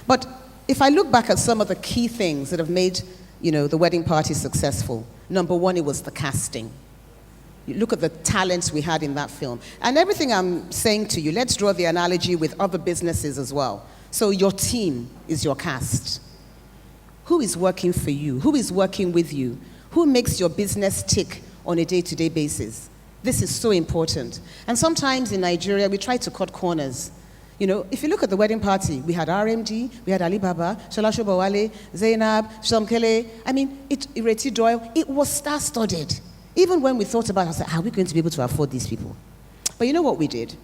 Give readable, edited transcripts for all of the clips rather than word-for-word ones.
But if I look back at some of the key things that have made, the wedding party successful, number one, it was the casting. You look at the talents we had in that film. And everything I'm saying to you, let's draw the analogy with other businesses as well. So your team is your cast. Who is working for you? Who is working with you? Who makes your business tick on a day-to-day basis? This is so important. And sometimes in Nigeria, we try to cut corners. If you look at the wedding party, we had RMD, we had Alibaba, Shola Shobawale, Zainab, Shamkele. Ireti Doyle. It was star-studded. Even when we thought about it, I was like, are we going to be able to afford these people? But you know what we did?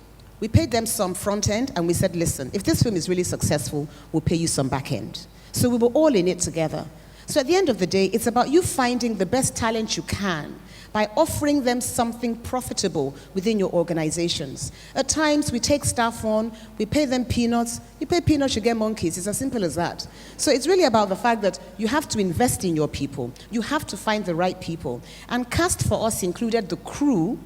We paid them some front end, and we said, listen, if this film is really successful, we'll pay you some back end. So we were all in it together. So at the end of the day, it's about you finding the best talent you can by offering them something profitable within your organizations. At times, we take staff on, we pay them peanuts. You pay peanuts, you get monkeys. It's as simple as that. So it's really about the fact that you have to invest in your people. You have to find the right people. And cast for us included the crew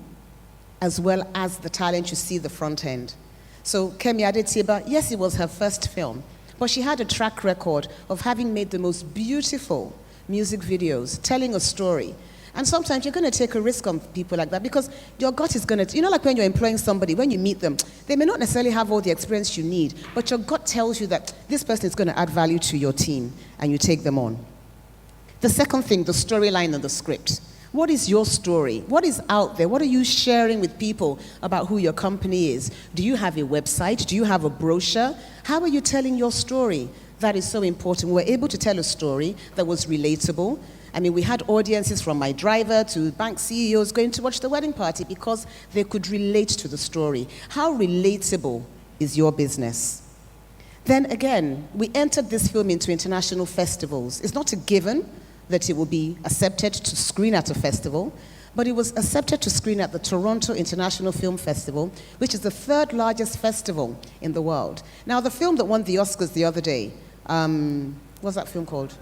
as well as the talent you see the front end. So Kemi Adetiba, yes, it was her first film, but she had a track record of having made the most beautiful music videos, telling a story. And sometimes you're going to take a risk on people like that because your gut is going to, like when you're employing somebody, when you meet them, they may not necessarily have all the experience you need, but your gut tells you that this person is going to add value to your team, and you take them on. The second thing, the storyline and the script. What is your story? What is out there? What are you sharing with people about who your company is? Do you have a website? Do you have a brochure? How are you telling your story? That is so important. We're able to tell a story that was relatable. We had audiences from my driver to bank CEOs going to watch the wedding party because they could relate to the story. How relatable is your business? Then again, we entered this film into international festivals. It's not a given that it will be accepted to screen at a festival, but it was accepted to screen at the Toronto International Film Festival, which is the third largest festival in the world. Now, the film that won the Oscars the other day, what's that film called?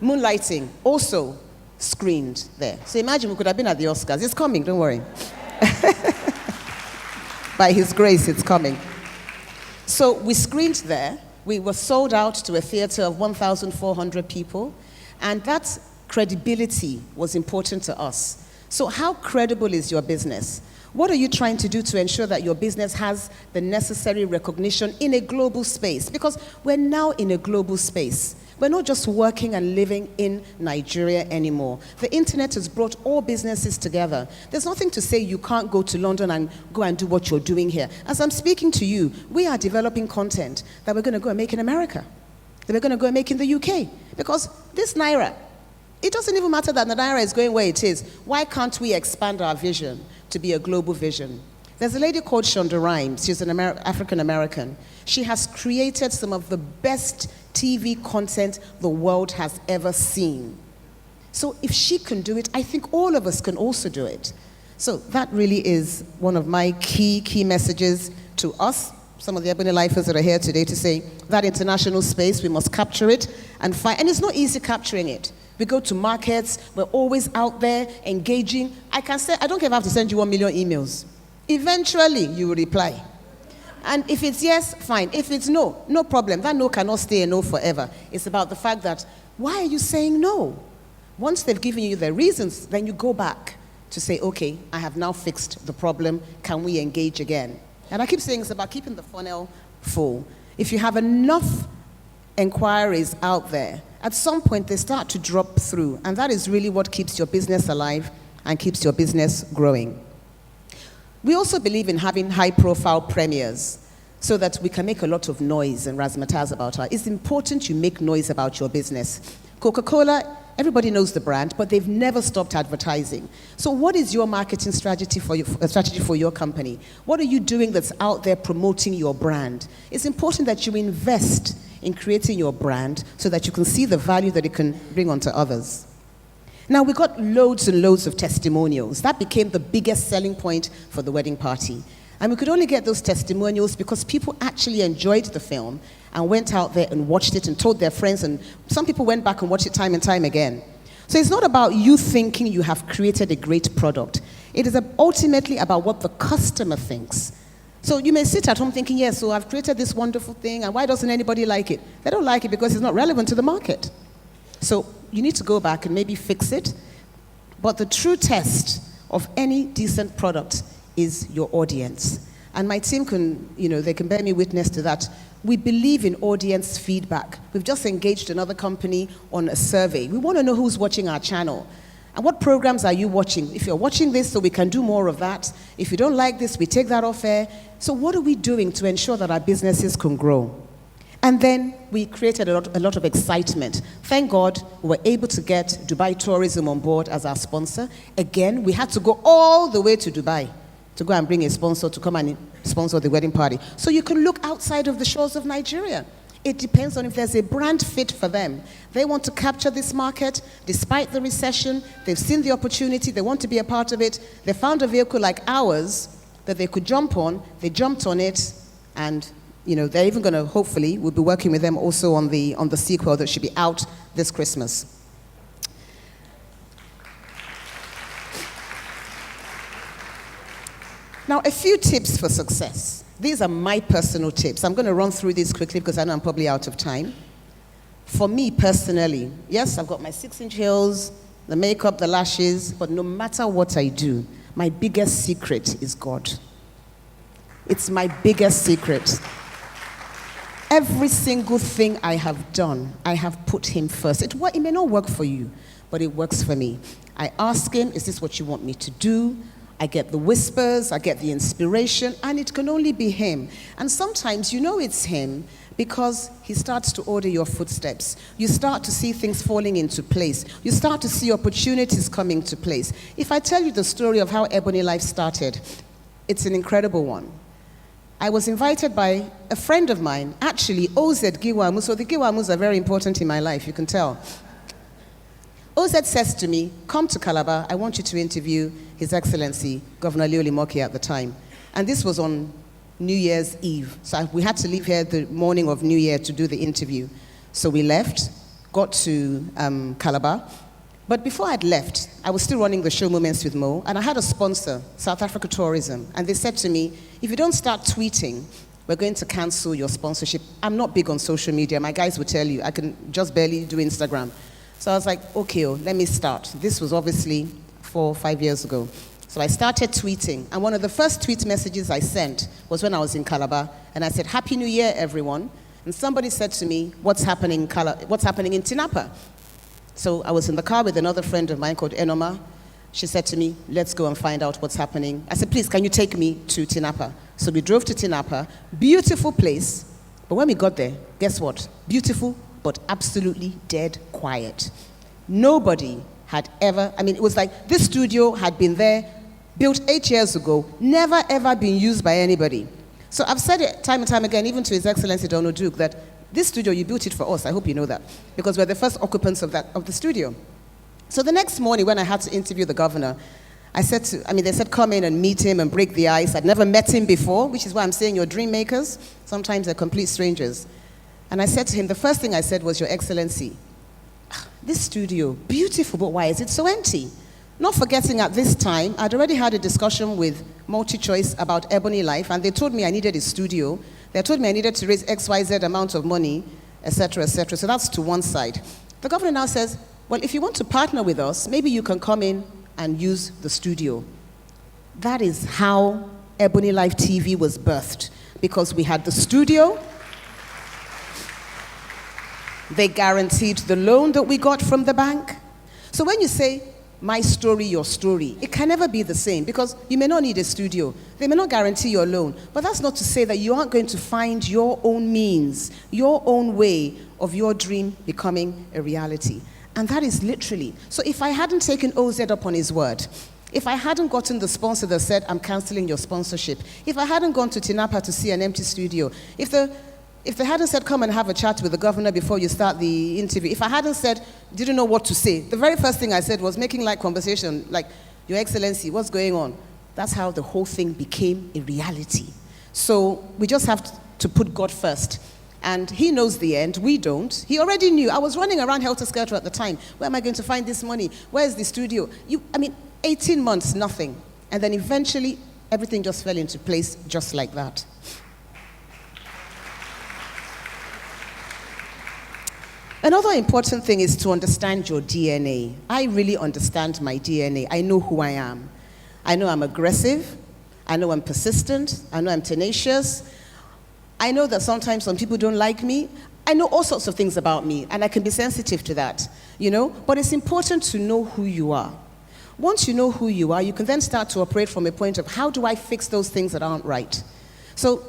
Moonlighting, also screened there. So imagine we could have been at the Oscars. It's coming, don't worry. By His grace, it's coming. So we screened there. We were sold out to a theater of 1,400 people, and that credibility was important to us. So how credible is your business? What are you trying to do to ensure that your business has the necessary recognition in a global space? Because we're now in a global space. We're not just working and living in Nigeria anymore. The internet has brought all businesses together. There's nothing to say you can't go to London and go and do what you're doing here. As I'm speaking to you, we are developing content that we're going to go and make in America, that we're going to go and make in the UK. Because this Naira, it doesn't even matter that the Naira is going where it is. Why can't we expand our vision to be a global vision? There's a lady called Shonda Rhimes. She's an African-American. She has created some of the best TV content the world has ever seen. So if she can do it, I think all of us can also do it. So that really is one of my key messages to us, some of the Ebony Lifers that are here today, to say that international space, we must capture it and find, and it's not easy capturing it. We go to markets, we're always out there engaging. I can say, I don't care if I have to send you 1 million emails. Eventually, you will reply. And if it's yes, fine. If it's no, no problem. That no cannot stay a no forever. It's about the fact that, why are you saying no? Once they've given you the reasons, then you go back to say, okay, I have now fixed the problem. Can we engage again? And I keep saying it's about keeping the funnel full. If you have enough inquiries out there, at some point they start to drop through. And that is really what keeps your business alive and keeps your business growing. We also believe in having high-profile premieres so that we can make a lot of noise and razzmatazz about it. It's important you make noise about your business. Coca-Cola, everybody knows the brand, but they've never stopped advertising. So what is your marketing strategy for your company? What are you doing that's out there promoting your brand? It's important that you invest in creating your brand so that you can see the value that it can bring onto others. Now, we got loads and loads of testimonials. That became the biggest selling point for the wedding party. And we could only get those testimonials because people actually enjoyed the film and went out there and watched it and told their friends, and some people went back and watched it time and time again. So it's not about you thinking you have created a great product. It is ultimately about what the customer thinks. So you may sit at home thinking, yes, so I've created this wonderful thing, and why doesn't anybody like it? They don't like it because it's not relevant to the market. So you need to go back and maybe fix it. But the true test of any decent product is your audience. And my team can, they can bear me witness to that. We believe in audience feedback. We've just engaged another company on a survey. We want to know who's watching our channel. And what programs are you watching? If you're watching this, so we can do more of that. If you don't like this, we take that off air. So what are we doing to ensure that our businesses can grow? And then we created a lot of excitement. Thank God we were able to get Dubai Tourism on board as our sponsor. Again, we had to go all the way to Dubai to go and bring a sponsor to come and sponsor the wedding party. So you can look outside of the shores of Nigeria. It depends on if there's a brand fit for them. They want to capture this market despite the recession. They've seen the opportunity. They want to be a part of it. They found a vehicle like ours that they could jump on. They jumped on it, and they're even going to, hopefully, we'll be working with them also on the sequel that should be out this Christmas. Now, a few tips for success. These are my personal tips. I'm going to run through these quickly because I know I'm probably out of time. For me personally, yes, I've got my 6-inch heels, the makeup, the lashes, but no matter what I do, my biggest secret is God. It's my biggest secret. Every single thing I have done, I have put him first. It may not work for you, but it works for me. I ask him, is this what you want me to do? I get the whispers, I get the inspiration, and it can only be him. And sometimes it's him because he starts to order your footsteps. You start to see things falling into place. You start to see opportunities coming to place. If I tell you the story of how Ebony Life started, it's an incredible one. I was invited by a friend of mine, actually, OZ Giwamu. So the Giwamus are very important in my life, you can tell. OZ says to me, come to Calabar, I want you to interview His Excellency, Governor Leo Limoki at the time. And this was on New Year's Eve. So we had to leave here the morning of New Year to do the interview. So we left, got to Calabar. But before I'd left, I was still running the show Moments with Mo, and I had a sponsor, South Africa Tourism, and they said to me, if you don't start tweeting, we're going to cancel your sponsorship. I'm not big on social media. My guys will tell you, I can just barely do Instagram. So I was like, okay, let me start. This was obviously 4 or 5 years ago. So I started tweeting, and one of the first tweet messages I sent was when I was in Calabar, and I said, Happy New Year, everyone. And somebody said to me, what's happening in Tinapa? So I was in the car with another friend of mine called Enoma. She said to me, let's go and find out what's happening. I said, please, can you take me to Tinapa? So we drove to Tinapa, beautiful place, but when we got there, guess what? Beautiful, but absolutely dead quiet. Nobody had ever, it was like this studio had been there, built 8 years ago, never ever been used by anybody. So I've said it time and time again, even to His Excellency Donald Duke, that this studio, you built it for us. I hope you know that, because we're the first occupants of the studio. So the next morning when I had to interview the governor, they said come in and meet him and break the ice. I'd never met him before, which is why I'm saying you're dream makers. Sometimes they're complete strangers. And I said to him, the first thing I said was, Your Excellency, this studio, beautiful, but why is it so empty? Not forgetting at this time, I'd already had a discussion with MultiChoice about Ebony Life, and they told me I needed a studio. They told me I needed to raise XYZ amount of money, etc., etc. So that's to one side. The governor now says, well, if you want to partner with us, maybe you can come in and use the studio. That is how Ebony Life TV was birthed, because we had the studio. They guaranteed the loan that we got from the bank. So when you say, my story, your story, it can never be the same, because you may not need a studio. They may not guarantee your loan, but that's not to say that you aren't going to find your own means, your own way of your dream becoming a reality. And that is literally. So if I hadn't taken OZ up on his word, if I hadn't gotten the sponsor that said, I'm canceling your sponsorship, if I hadn't gone to Tinapa to see an empty studio, if they hadn't said, come and have a chat with the governor before you start the interview, if I hadn't said, didn't know what to say, the very first thing I said was making light conversation, like, Your Excellency, what's going on? That's how the whole thing became a reality. So we just have to put God first. And he knows the end, we don't. He already knew. I was running around helter-skelter at the time. Where am I going to find this money? Where's the studio? 18 months, nothing. And then eventually, everything just fell into place just like that. Another important thing is to understand your DNA. I really understand my DNA. I know who I am. I know I'm aggressive. I know I'm persistent. I know I'm tenacious. I know that sometimes some people don't like me. I know all sorts of things about me, and I can be sensitive to that, But it's important to know who you are. Once you know who you are, you can then start to operate from a point of how do I fix those things that aren't right? So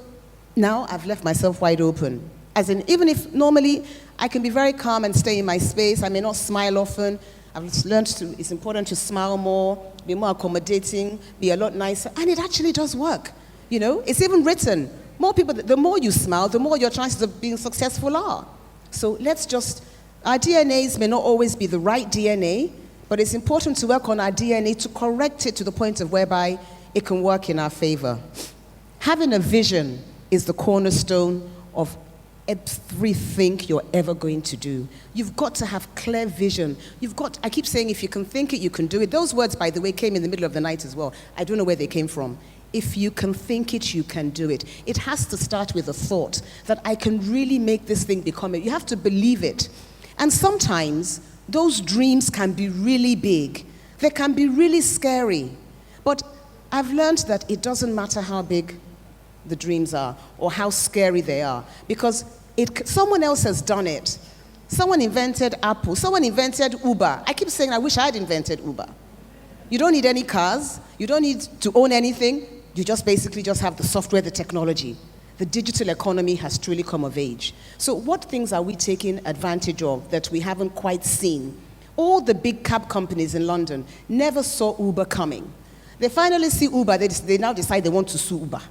now I've left myself wide open. As in, even if normally I can be very calm and stay in my space, I may not smile often. I've learned it's important to smile more, be more accommodating, be a lot nicer, and it actually does work. It's even written. More people, the more you smile, the more your chances of being successful are. So our DNAs may not always be the right DNA, but it's important to work on our DNA to correct it to the point of whereby it can work in our favor. Having a vision is the cornerstone of everything you're ever going to do. You've got to have clear vision. I keep saying if you can think it, you can do it. Those words, by the way, came in the middle of the night as well. I don't know where they came from. If you can think it, you can do it. It has to start with a thought that I can really make this thing become it. You have to believe it. And sometimes those dreams can be really big. They can be really scary. But I've learned that it doesn't matter how big the dreams are or how scary they are, because someone else has done it. Someone invented Apple. Someone invented Uber. I keep saying I wish I had invented Uber. You don't need any cars. You don't need to own anything. You just basically just have the software, the technology. The digital economy has truly come of age. So what things are we taking advantage of that we haven't quite seen? All the big cab companies in London never saw Uber coming. They finally see Uber. They now decide they want to sue Uber.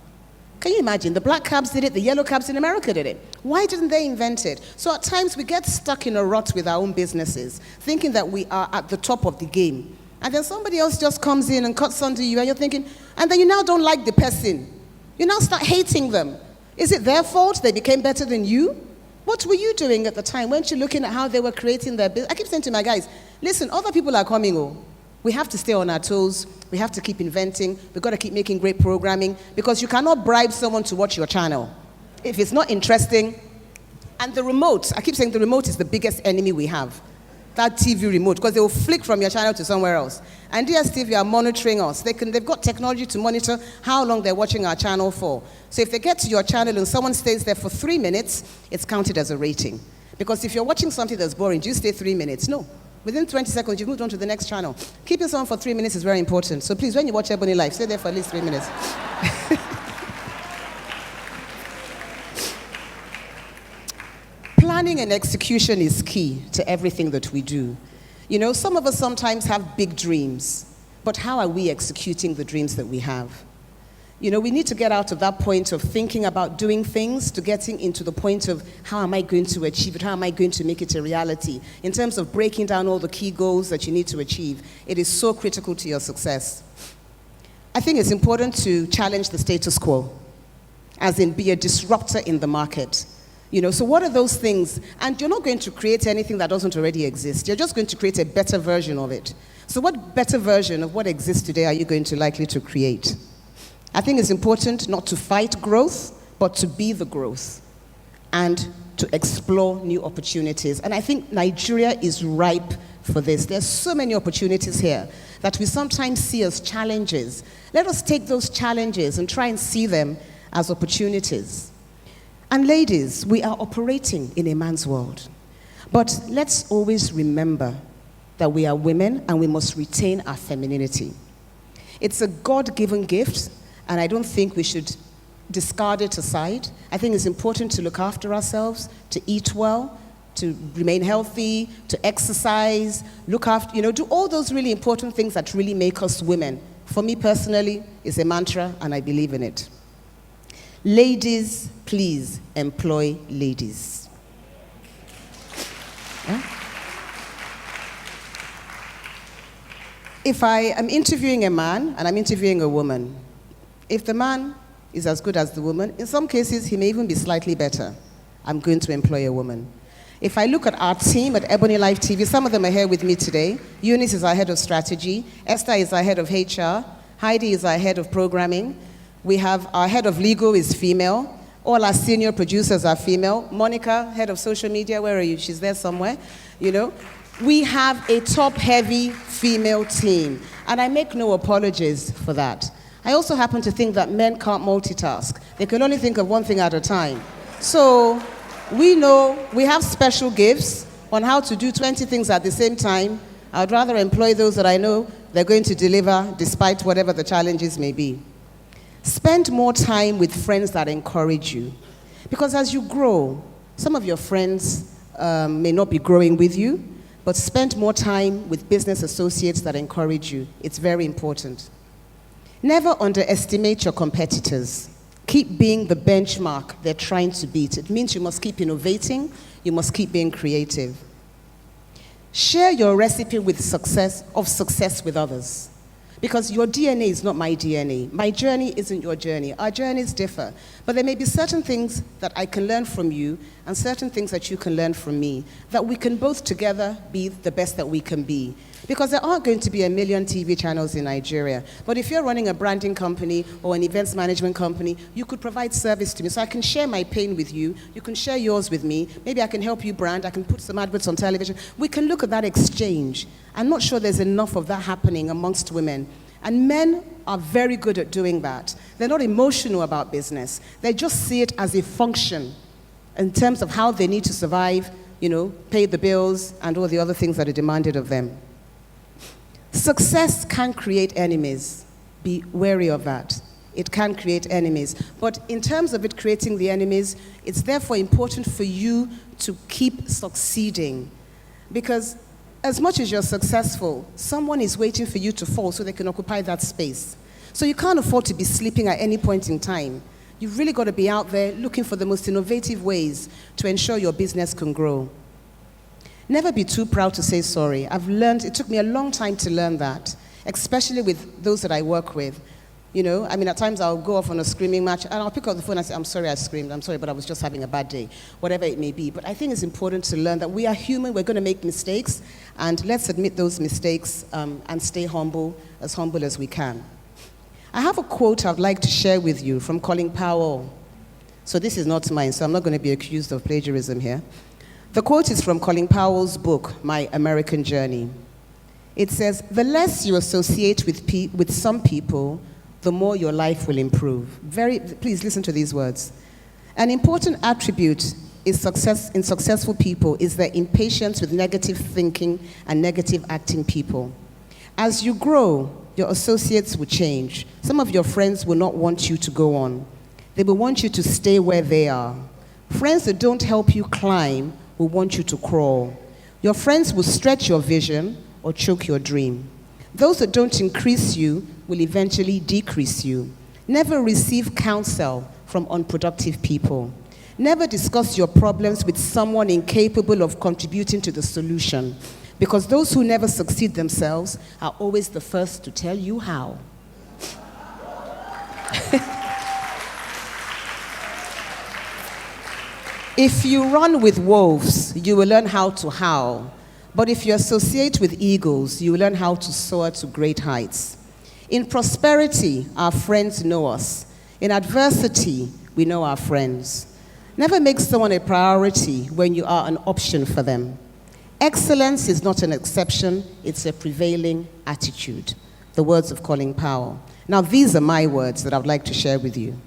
Can you imagine? The black cabs did it, the yellow cabs in America did it. Why didn't they invent it? So at times we get stuck in a rut with our own businesses, thinking that we are at the top of the game. And then somebody else just comes in and cuts under you, and you're thinking, and then you now don't like the person. You now start hating them. Is it their fault they became better than you? What were you doing at the time? Weren't you looking at how they were creating their business? I keep saying to my guys, listen, other people are coming. We have to stay on our toes. We have to keep inventing. We've got to keep making great programming, because you cannot bribe someone to watch your channel if it's not interesting. And the remote, I keep saying the remote is the biggest enemy we have. That TV remote, because they will flick from your channel to somewhere else. And DSTV are monitoring us. They've got technology to monitor how long they're watching our channel for. So if they get to your channel and someone stays there for 3 minutes, it's counted as a rating. Because if you're watching something that's boring, do you stay 3 minutes? No. Within 20 seconds, you've moved on to the next channel. Keeping someone for 3 minutes is very important. So please, when you watch Ebony Live, stay there for at least 3 minutes. Planning and execution is key to everything that we do. Some of us sometimes have big dreams, but how are we executing the dreams that we have? We need to get out of that point of thinking about doing things to getting into the point of how am I going to achieve it? How am I going to make it a reality? In terms of breaking down all the key goals that you need to achieve, it is so critical to your success. I think it's important to challenge the status quo, as in be a disruptor in the market. So what are those things? And you're not going to create anything that doesn't already exist. You're just going to create a better version of it. So what better version of what exists today are you going to likely to create? I think it's important not to fight growth, but to be the growth and to explore new opportunities. And I think Nigeria is ripe for this. There's so many opportunities here that we sometimes see as challenges. Let us take those challenges and try and see them as opportunities. And ladies, we are operating in a man's world. But let's always remember that we are women and we must retain our femininity. It's a God-given gift, and I don't think we should discard it aside. I think it's important to look after ourselves, to eat well, to remain healthy, to exercise, look after, do all those really important things that really make us women. For me personally, it's a mantra, and I believe in it. Ladies, please employ ladies. Yeah? If I am interviewing a man and I'm interviewing a woman, if the man is as good as the woman, in some cases he may even be slightly better. I'm going to employ a woman. If I look at our team at Ebony Live TV, some of them are here with me today. Eunice is our head of strategy. Esther is our head of HR. Heidi is our head of programming. We have our head of legal is female. All our senior producers are female. Monica, head of social media, where are you? She's there somewhere, you know. We have a top-heavy female team, and I make no apologies for that. I also happen to think that men can't multitask. They can only think of one thing at a time. So we know we have special gifts on how to do 20 things at the same time. I'd rather employ those that I know they're going to deliver despite whatever the challenges may be. Spend more time with friends that encourage you. Because as you grow, some of your friends may not be growing with you, but spend more time with business associates that encourage you. It's very important. Never underestimate your competitors. Keep being the benchmark they're trying to beat. It means you must keep innovating, you must keep being creative. Share your recipe with success with others. Because your DNA is not my DNA. My journey isn't your journey. Our journeys differ. But there may be certain things that I can learn from you and certain things that you can learn from me, that we can both together be the best that we can be. Because there aren't going to be a million TV channels in Nigeria. But if you're running a branding company or an events management company, you could provide service to me. So I can share my pain with you. You can share yours with me. Maybe I can help you brand. I can put some adverts on television. We can look at that exchange. I'm not sure there's enough of that happening amongst women. And men are very good at doing that. They're not emotional about business. They just see it as a function in terms of how they need to survive, you know, pay the bills and all the other things that are demanded of them. Success can create enemies. Be wary of that. It can create enemies. But in terms of it creating the enemies, it's therefore important for you to keep succeeding. Because as much as you're successful, someone is waiting for you to fall so they can occupy that space. So you can't afford to be sleeping at any point in time. You've really got to be out there looking for the most innovative ways to ensure your business can grow. Never be too proud to say sorry. I've learned, it took me a long time to learn that, especially with those that I work with. You know, I mean, at times I'll go off on a screaming match and I'll pick up the phone and say, I'm sorry I screamed, I'm sorry, but I was just having a bad day, whatever it may be. But I think it's important to learn that we are human, we're going to make mistakes, and let's admit those mistakes and stay humble as we can. I have a quote I'd like to share with you from Colin Powell. So this is not mine, so I'm not going to be accused of plagiarism here. The quote is from Colin Powell's book, My American Journey. It says, the less you associate with some people, the more your life will improve. Please listen to these words. An important attribute in successful people is their impatience with negative thinking and negative acting people. As you grow, your associates will change. Some of your friends will not want you to go on. They will want you to stay where they are. Friends that don't help you climb will want you to crawl. Your friends will stretch your vision or choke your dream. Those that don't increase you will eventually decrease you. Never receive counsel from unproductive people. Never discuss your problems with someone incapable of contributing to the solution, because those who never succeed themselves are always the first to tell you how. If you run with wolves, you will learn how to howl. But if you associate with eagles, you will learn how to soar to great heights. In prosperity, our friends know us. In adversity, we know our friends. Never make someone a priority when you are an option for them. Excellence is not an exception, it's a prevailing attitude. The words of Colin Powell. Now, these are my words that I would like to share with you.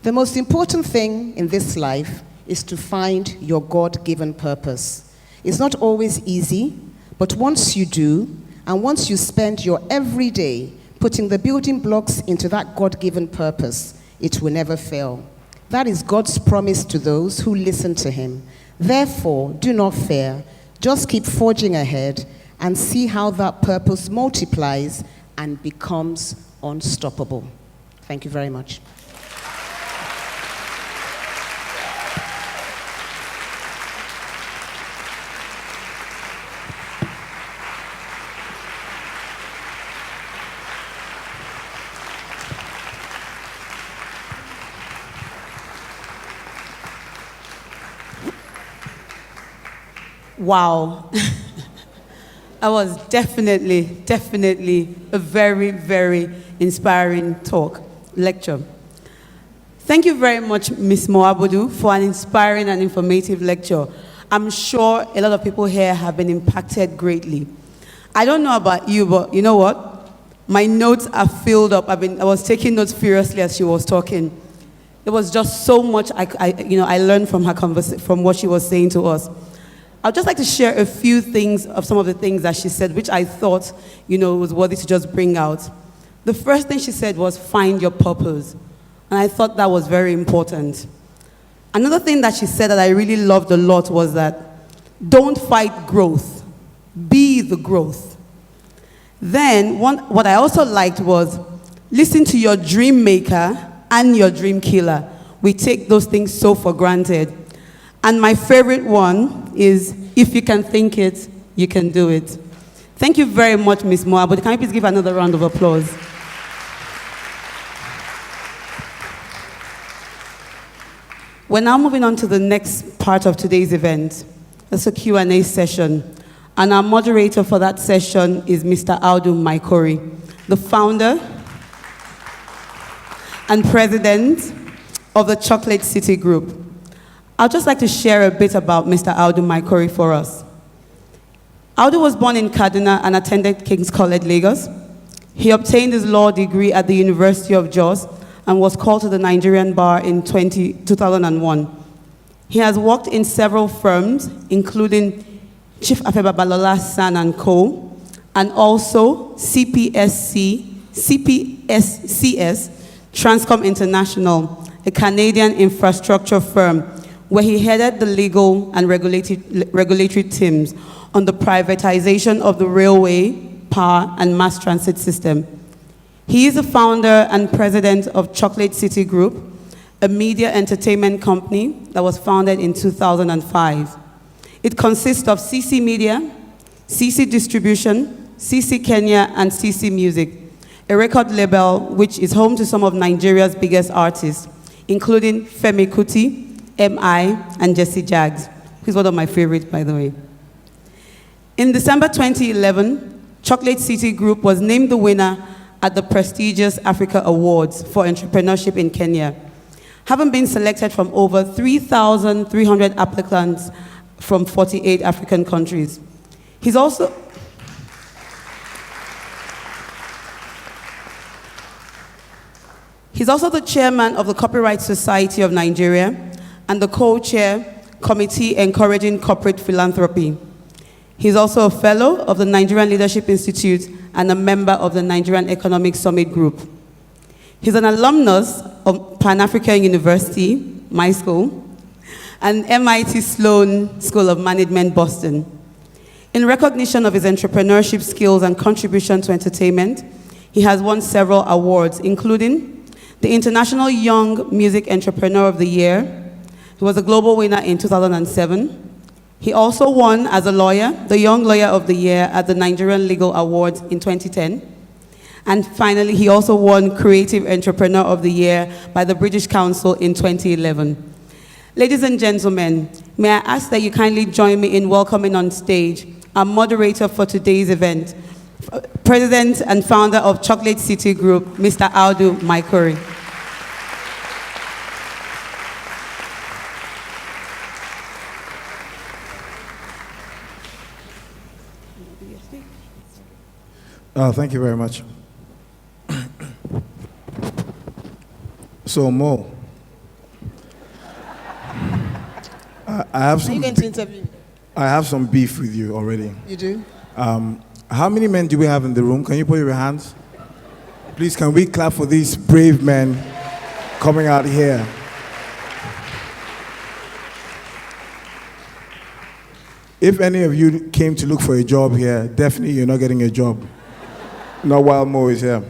The most important thing in this life is to find your God-given purpose. It's not always easy, but once you do, and once you spend your every day putting the building blocks into that God-given purpose, it will never fail. That is God's promise to those who listen to him. Therefore, do not fear. Just keep forging ahead and see how that purpose multiplies and becomes unstoppable. Thank you very much. Wow. That was definitely a very, very inspiring lecture. Thank you very much, Ms. Moabudu, for an inspiring and informative lecture. I'm sure a lot of people here have been impacted greatly. I don't know about you, but you know what? My notes are filled up. I was taking notes furiously as she was talking. It was just so much I learned from her from what she was saying to us. I'd just like to share a few things of some of the things that she said, which I thought, was worthy to just bring out. The first thing she said was, find your purpose. And I thought that was very important. Another thing that she said that I really loved a lot was that, don't fight growth, be the growth. Then, what I also liked was, listen to your dream maker and your dream killer. We take those things so for granted. And my favorite one is, if you can think it, you can do it. Thank you very much, Ms. Moabudu. Can you please give another round of applause? We're now moving on to the next part of today's event. It's a Q&A session. And our moderator for that session is Mr. Audu Maikori, the founder and president of the Chocolate City Group. I'd just like to share a bit about Mr. Audu Maikori for us. Audu was born in Kaduna and attended King's College, Lagos. He obtained his law degree at the University of Jos and was called to the Nigerian bar in 2001. He has worked in several firms, including Chief Afebabalola San & Co., and also CPSCS, Transcom International, a Canadian infrastructure firm, where he headed the legal and regulatory teams on the privatization of the railway, power, and mass transit system. He is the founder and president of Chocolate City Group, a media entertainment company that was founded in 2005. It consists of CC Media, CC Distribution, CC Kenya, and CC Music, a record label which is home to some of Nigeria's biggest artists, including Femi Kuti, M.I., and Jesse Jaggs, who's one of my favorites, by the way. In December 2011, Chocolate City Group was named the winner at the prestigious Africa Awards for Entrepreneurship in Kenya, having been selected from over 3,300 applicants from 48 African countries. He's also the chairman of the Copyright Society of Nigeria and the co-chair Committee Encouraging Corporate Philanthropy. He's also a fellow of the Nigerian Leadership Institute and a member of the Nigerian Economic Summit Group. He's an alumnus of Pan-African University, my school, and MIT Sloan School of Management, Boston. In recognition of his entrepreneurship skills and contribution to entertainment, he has won several awards, including the International Young Music Entrepreneur of the Year. He was a global winner in 2007. He also won as a lawyer, the Young Lawyer of the Year at the Nigerian Legal Awards in 2010. And finally, he also won Creative Entrepreneur of the Year by the British Council in 2011. Ladies and gentlemen, may I ask that you kindly join me in welcoming on stage our moderator for today's event, President and founder of Chocolate City Group, Mr. Audu Maikori. Thank you very much. So, Mo, I have some. Are you going to interview? I have some beef with you already. You do? How many men do we have in the room? Can you put your hands? Please, can we clap for these brave men coming out here? If any of you came to look for a job here, definitely you're not getting a job. Not while Mo is here.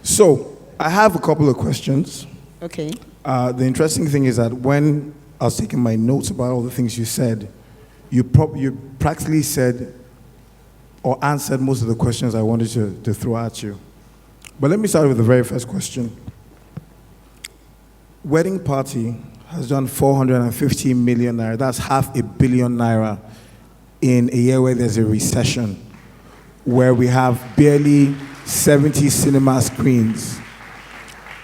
So, I have a couple of questions. Okay. The interesting thing is that when I was taking my notes about all the things you said, you practically said or answered most of the questions I wanted to throw at you. But let me start with the very first question. Wedding Party has done 450 million naira. That's 500 million naira in a year where there's a recession. where we have barely 70 cinema screens.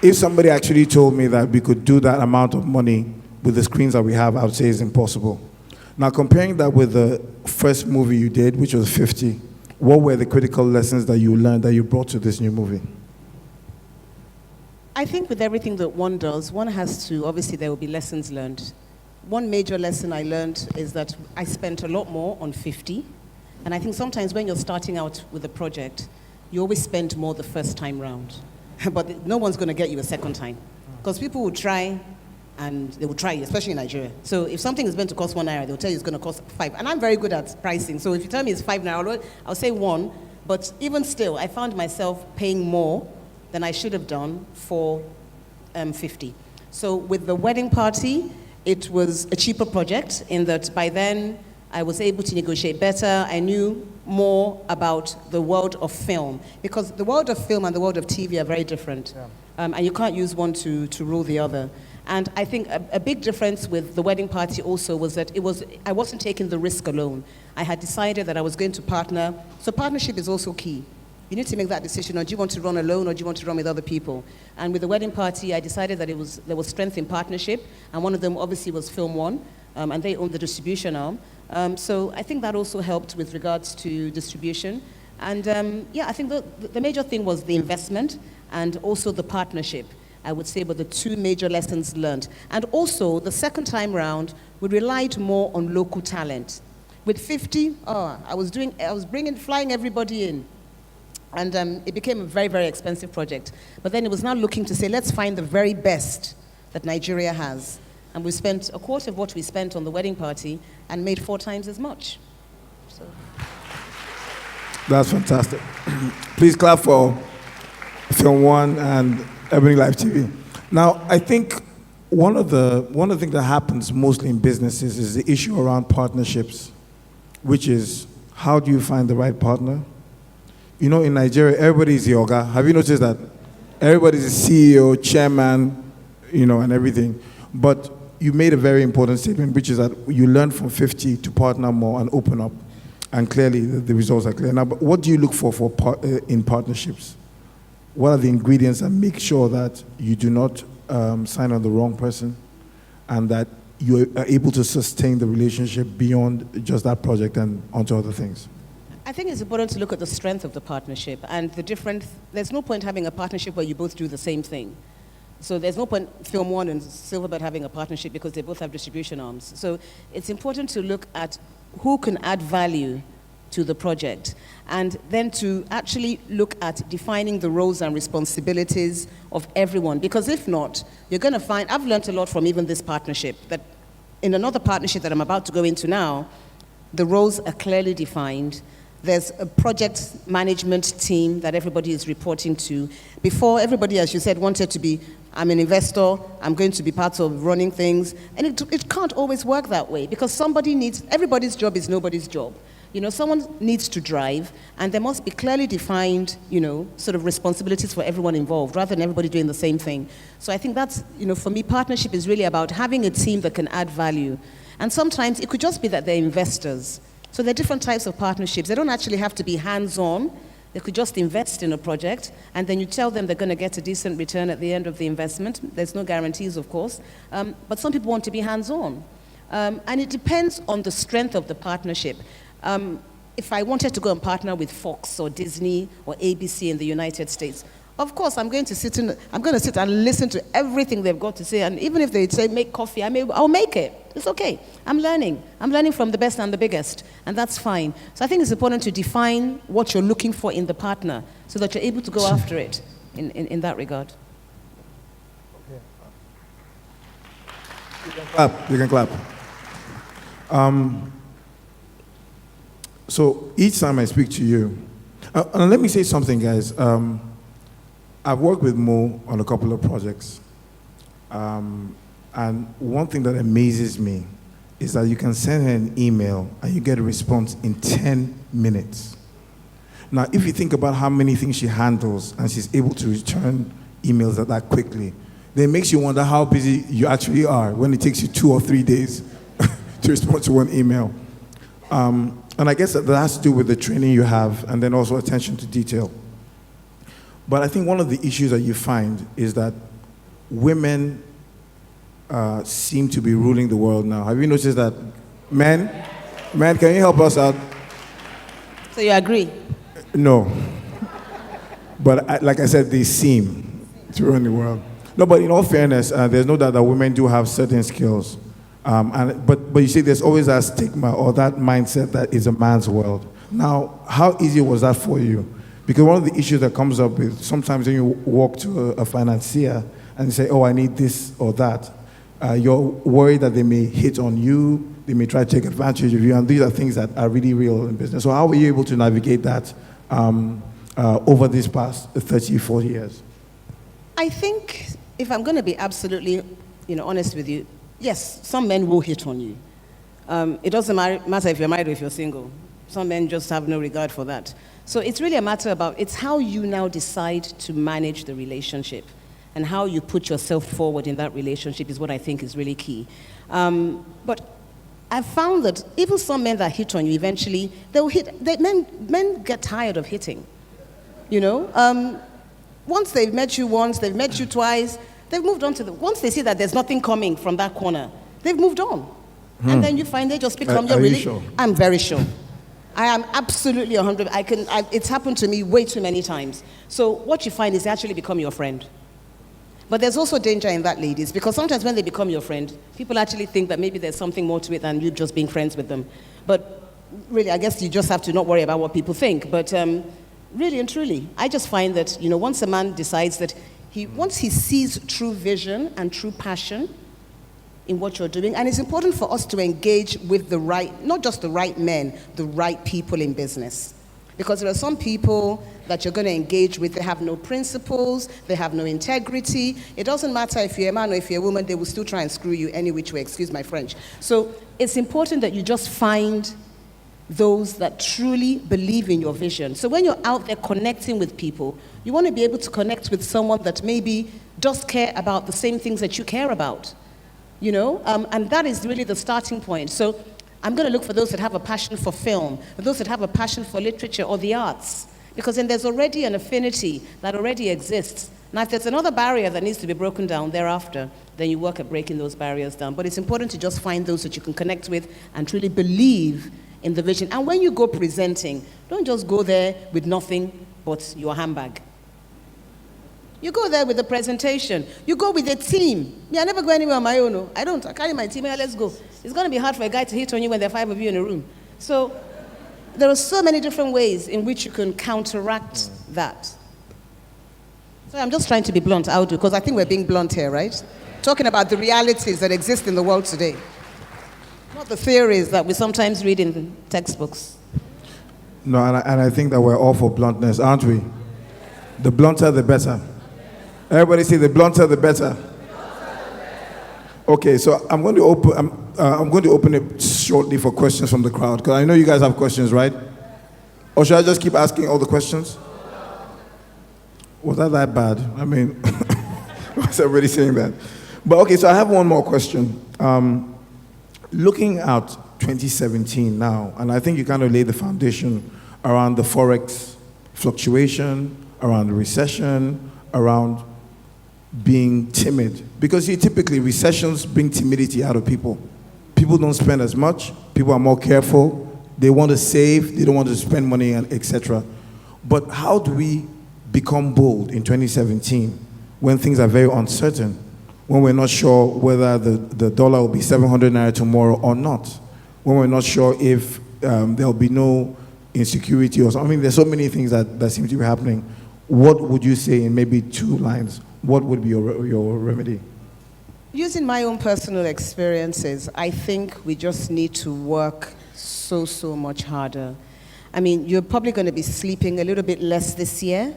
If somebody actually told me that we could do that amount of money with the screens that we have, I would say it's impossible. Now, comparing that with the first movie you did, which was 50, what were the critical lessons that you learned that you brought to this new movie? I think with everything that one does, one has to, obviously there will be lessons learned. One major lesson I learned is that I spent a lot more on 50. And I think sometimes when you're starting out with a project, you always spend more the first time round. But no one's going to get you a second time. Because people will try, and they will try, especially in Nigeria. So if something is meant to cost ₦1, they'll tell you it's going to cost 5. And I'm very good at pricing. So if you tell me it's 5 naira, I'll say 1. But even still, I found myself paying more than I should have done for 50. So with the wedding party, it was a cheaper project in that by then I was able to negotiate better. I knew more about the world of film, because the world of film and the world of TV are very different. Yeah. And you can't use one to rule the other. And I think a big difference with the wedding party also was that I wasn't taking the risk alone. I had decided that I was going to partner. So partnership is also key. You need to make that decision, or do you want to run alone, or do you want to run with other people? And with the wedding party, I decided that there was strength in partnership, and one of them obviously was Film One, and they owned the distribution arm. So I think that also helped with regards to distribution. And yeah, I think the major thing was the investment and also the partnership, I would say, were the two major lessons learned. And also, the second time round, we relied more on local talent. With 50, I was flying everybody in. And it became a very, very expensive project. But then it was now looking to say, let's find the very best that Nigeria has. And we spent a quarter of what we spent on the wedding party and made 4 times as much. So. That's fantastic. Please clap for Film One and Ebony Live TV. Now, I think one of the things that happens mostly in businesses is the issue around partnerships, which is how do you find the right partner? You know, in Nigeria, everybody's the Oga. Have you noticed that? Everybody's the CEO, chairman, you know, and everything. But you made a very important statement, which is that you learn from 50 to partner more and open up. And clearly, the results are clear. Now, but what do you look for in partnerships? What are the ingredients that make sure that you do not sign on the wrong person and that you are able to sustain the relationship beyond just that project and onto other things? I think it's important to look at the strength of the partnership and there's no point having a partnership where you both do the same thing. So there's no point Film One and Silverbird having a partnership because they both have distribution arms. So it's important to look at who can add value to the project and then to actually look at defining the roles and responsibilities of everyone. Because if not, you're going to find, I've learned a lot from even this partnership, that in another partnership that I'm about to go into now, the roles are clearly defined. There's a project management team that everybody is reporting to. Before, everybody, as you said, wanted to be, I'm an investor, I'm going to be part of running things. And it can't always work that way because everybody's job is nobody's job. You know, someone needs to drive, and there must be clearly defined, you know, sort of responsibilities for everyone involved, rather than everybody doing the same thing. So I think that's, you know, for me, partnership is really about having a team that can add value. And sometimes it could just be that they're investors. So there are different types of partnerships. They don't actually have to be hands-on. They could just invest in a project, and then you tell them they're going to get a decent return at the end of the investment. There's no guarantees, of course. But some people want to be hands-on. And it depends on the strength of the partnership. If I wanted to go and partner with Fox or Disney or ABC in the United States, of course I'm going to sit and listen to everything they've got to say, and even if they say make coffee, I'll make it. It's okay. I'm learning from the best and the biggest, and that's fine. So I think it's important to define what you're looking for in the partner so that you're able to go after it in that regard. You can clap. So each time I speak to you, and let me say something, guys. I've worked with Mo on a couple of projects. And one thing that amazes me is that you can send her an email and you get a response in 10 minutes. Now, if you think about how many things she handles and she's able to return emails that quickly, then it makes you wonder how busy you actually are when it takes you 2 or 3 days to respond to one email. And I guess that has to do with the training you have and then also attention to detail. But I think one of the issues that you find is that women seem to be ruling the world now. Have you noticed that? Men, can you help us out? So you agree? No. But like I said, they seem to run the world. No, but in all fairness, there's no doubt that women do have certain skills. But you see, there's always that stigma or that mindset that is a man's world. Now, how easy was that for you? Because one of the issues that comes up is sometimes when you walk to a financier and say, oh, I need this or that, you're worried that they may hit on you, they may try to take advantage of you, and these are things that are really real in business. So how were you able to navigate that over these past 30, 40 years? I think, if I'm going to be absolutely honest with you, yes, some men will hit on you. It doesn't matter if you're married or if you're single. Some men just have no regard for that. So it's really a matter about, it's how you now decide to manage the relationship and how you put yourself forward in that relationship is what I think is really key. But I've found that even some men that hit on you, eventually, they'll hit. Men get tired of hitting. Once they've met you once, they've met you twice, they've moved on to once they see that there's nothing coming from that corner, they've moved on. And then you find they just become your really. Sure? I'm very sure. I am absolutely 100. It's happened to me way too many times. So what you find is they actually become your friend. But there's also danger in that, ladies, because sometimes when they become your friend, people actually think that maybe there's something more to it than you just being friends with them. But really, I guess you just have to not worry about what people think. But really and truly, I just find that, once a man decides that once he sees true vision and true passion in what you're doing, and it's important for us to engage with the right, not just the right men, the right people in business. Because there are some people that you're going to engage with, they have no principles, they have no integrity. It doesn't matter if you're a man or if you're a woman, they will still try and screw you any which way, excuse my French. So it's important that you just find those that truly believe in your vision. So when you're out there connecting with people, you want to be able to connect with someone that maybe does care about the same things that you care about. And that is really the starting point. So I'm going to look for those that have a passion for film, for those that have a passion for literature or the arts, because then there's already an affinity that already exists. Now, if there's another barrier that needs to be broken down thereafter, then you work at breaking those barriers down. But it's important to just find those that you can connect with and truly believe in the vision. And when you go presenting, don't just go there with nothing but your handbag. You go there with a presentation. You go with a team. Me, I never go anywhere on my own. No. I don't. I carry my team. Let's go. It's going to be hard for a guy to hit on you when there are 5 of you in a room. So there are so many different ways in which you can counteract that. So I'm just trying to be blunt, Audu, because I think we're being blunt here, right? Talking about the realities that exist in the world today. Not the theories that we sometimes read in the textbooks. No, and I think that we're all for bluntness, aren't we? The blunter, the better. Everybody say the blunter, the better. Okay, so I'm going to open it shortly for questions from the crowd, because I know you guys have questions, right? Or should I just keep asking all the questions? Was that bad? I mean, was everybody saying that? But okay, so I have one more question. Looking at 2017 now, and I think you kind of laid the foundation around the Forex fluctuation, around the recession, around being timid. Because typically recessions bring timidity out of people. People don't spend as much, people are more careful, they want to save, they don't want to spend money, and etc. But how do we become bold in 2017 when things are very uncertain, when we're not sure whether the dollar will be 700 naira tomorrow or not, when we're not sure if there'll be no insecurity or something? I mean, there's so many things that seem to be happening. What would you say in maybe 2 lines? What would be your remedy? Using my own personal experiences, I think we just need to work so much harder. I mean, you're probably going to be sleeping a little bit less this year.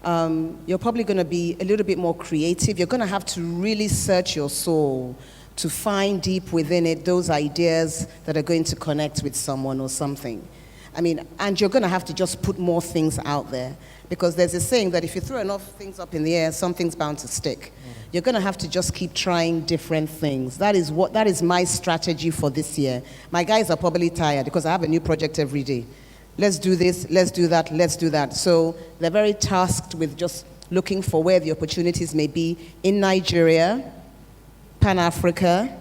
You're probably going to be a little bit more creative. You're going to have to really search your soul to find deep within it those ideas that are going to connect with someone or something. I mean, and you're going to have to just put more things out there, because there's a saying that if you throw enough things up in the air, something's bound to stick. You're going to have to just keep trying different things. That is my strategy for this year. My guys are probably tired because I have a new project every day. Let's do this, let's do that, let's do that. So they're very tasked with just looking for where the opportunities may be in Nigeria, Pan-Africa,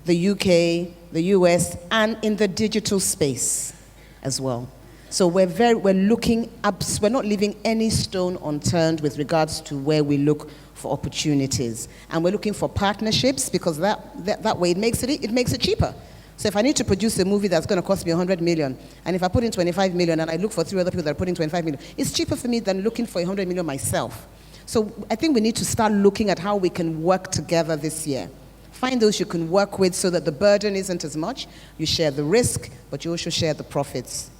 the UK, the US, and in the digital space as well. So we're looking up, we're not leaving any stone unturned with regards to where we look for opportunities. And we're looking for partnerships, because that way it makes it cheaper. So if I need to produce a movie that's going to cost me 100 million, and if I put in 25 million and I look for 3 other people that are putting 25 million, it's cheaper for me than looking for 100 million myself. So I think we need to start looking at how we can work together this year. Find those you can work with so that the burden isn't as much. You share the risk, but you also share the profits